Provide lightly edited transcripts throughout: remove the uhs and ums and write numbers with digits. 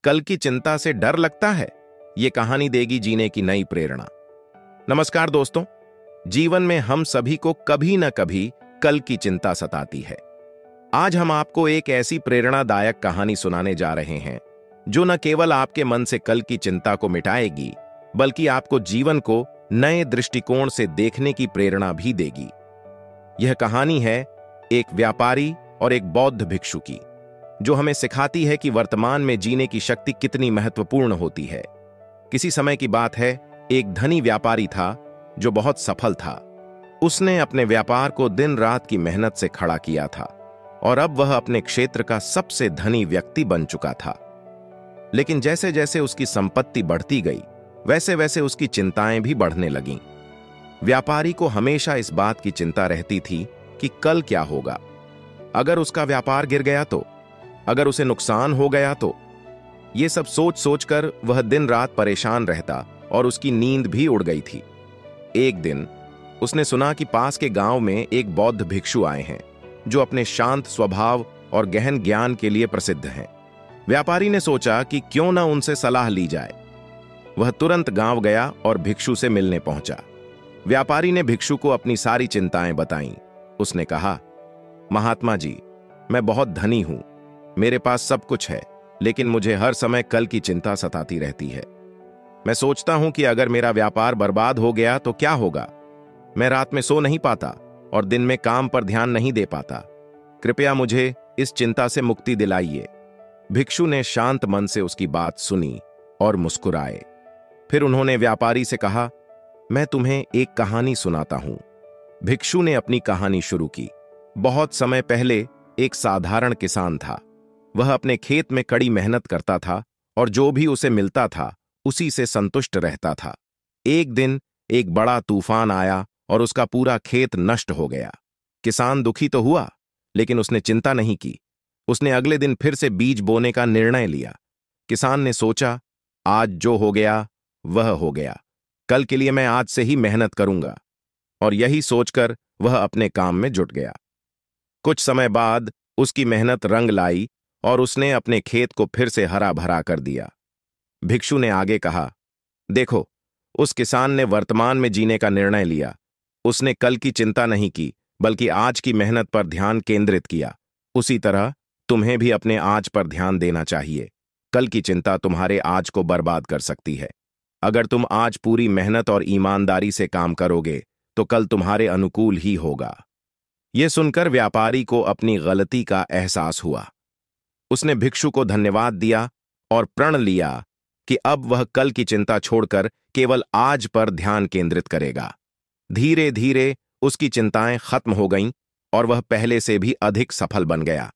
कल की चिंता से डर लगता है? ये कहानी देगी जीने की नई प्रेरणा। नमस्कार दोस्तों, जीवन में हम सभी को कभी न कभी कल की चिंता सताती है। आज हम आपको एक ऐसी प्रेरणादायक कहानी सुनाने जा रहे हैं जो न केवल आपके मन से कल की चिंता को मिटाएगी, बल्कि आपको जीवन को नए दृष्टिकोण से देखने की प्रेरणा भी देगी। यह कहानी है एक व्यापारी और एक बौद्ध भिक्षु की, जो हमें सिखाती है कि वर्तमान में जीने की शक्ति कितनी महत्वपूर्ण होती है। किसी समय की बात है, एक धनी व्यापारी था जो बहुत सफल था। उसने अपने व्यापार को दिन रात की मेहनत से खड़ा किया था और अब वह अपने क्षेत्र का सबसे धनी व्यक्ति बन चुका था। लेकिन जैसे जैसे उसकी संपत्ति बढ़ती गई, वैसे वैसे उसकी चिंताएं भी बढ़ने लगीं। व्यापारी को हमेशा इस बात की चिंता रहती थी कि कल क्या होगा। अगर उसका व्यापार गिर गया तो, अगर उसे नुकसान हो गया तो। ये सब सोच सोचकर वह दिन रात परेशान रहता और उसकी नींद भी उड़ गई थी। एक दिन उसने सुना कि पास के गांव में एक बौद्ध भिक्षु आए हैं जो अपने शांत स्वभाव और गहन ज्ञान के लिए प्रसिद्ध हैं। व्यापारी ने सोचा कि क्यों न उनसे सलाह ली जाए। वह तुरंत गांव गया और भिक्षु से मिलने पहुंचा। व्यापारी ने भिक्षु को अपनी सारी चिंताएं बताईं। उसने कहा, महात्मा जी, मैं बहुत धनी हूं, मेरे पास सब कुछ है, लेकिन मुझे हर समय कल की चिंता सताती रहती है। मैं सोचता हूं कि अगर मेरा व्यापार बर्बाद हो गया तो क्या होगा। मैं रात में सो नहीं पाता और दिन में काम पर ध्यान नहीं दे पाता। कृपया मुझे इस चिंता से मुक्ति दिलाइए। भिक्षु ने शांत मन से उसकी बात सुनी और मुस्कुराए। फिर उन्होंने व्यापारी से कहा, मैं तुम्हें एक कहानी सुनाता हूं। भिक्षु ने अपनी कहानी शुरू की। बहुत समय पहले एक साधारण किसान था। वह अपने खेत में कड़ी मेहनत करता था और जो भी उसे मिलता था उसी से संतुष्ट रहता था। एक दिन एक बड़ा तूफान आया और उसका पूरा खेत नष्ट हो गया। किसान दुखी तो हुआ, लेकिन उसने चिंता नहीं की। उसने अगले दिन फिर से बीज बोने का निर्णय लिया। किसान ने सोचा, आज जो हो गया वह हो गया, कल के लिए मैं आज से ही मेहनत करूंगा। और यही सोचकर वह अपने काम में जुट गया। कुछ समय बाद उसकी मेहनत रंग लाई और उसने अपने खेत को फिर से हरा भरा कर दिया। भिक्षु ने आगे कहा, देखो, उस किसान ने वर्तमान में जीने का निर्णय लिया। उसने कल की चिंता नहीं की, बल्कि आज की मेहनत पर ध्यान केंद्रित किया। उसी तरह तुम्हें भी अपने आज पर ध्यान देना चाहिए। कल की चिंता तुम्हारे आज को बर्बाद कर सकती है। अगर तुम आज पूरी मेहनत और ईमानदारी से काम करोगे तो कल तुम्हारे अनुकूल ही होगा। यह सुनकर व्यापारी को अपनी गलती का एहसास हुआ। उसने भिक्षु को धन्यवाद दिया और प्रण लिया कि अब वह कल की चिंता छोड़कर केवल आज पर ध्यान केंद्रित करेगा। धीरे धीरे उसकी चिंताएं खत्म हो गईं और वह पहले से भी अधिक सफल बन गया।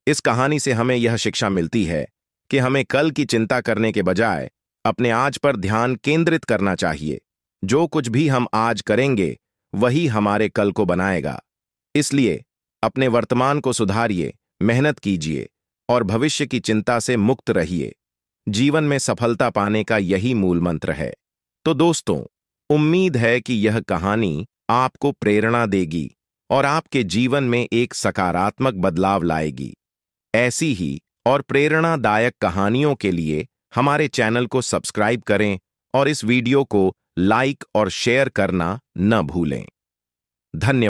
इस कहानी से हमें यह शिक्षा मिलती है कि हमें कल की चिंता करने के बजाय अपने आज पर ध्यान केंद्रित करना चाहिए। जो कुछ भी हम आज करेंगे वही हमारे कल को बनाएगा। इसलिए अपने वर्तमान को सुधारिए, मेहनत कीजिए और भविष्य की चिंता से मुक्त रहिए। जीवन में सफलता पाने का यही मूल मंत्र है। तो दोस्तों, उम्मीद है कि यह कहानी आपको प्रेरणा देगी और आपके जीवन में एक सकारात्मक बदलाव लाएगी। ऐसी ही और प्रेरणादायक कहानियों के लिए हमारे चैनल को सब्सक्राइब करें और इस वीडियो को लाइक और शेयर करना न भूलें। धन्यवाद।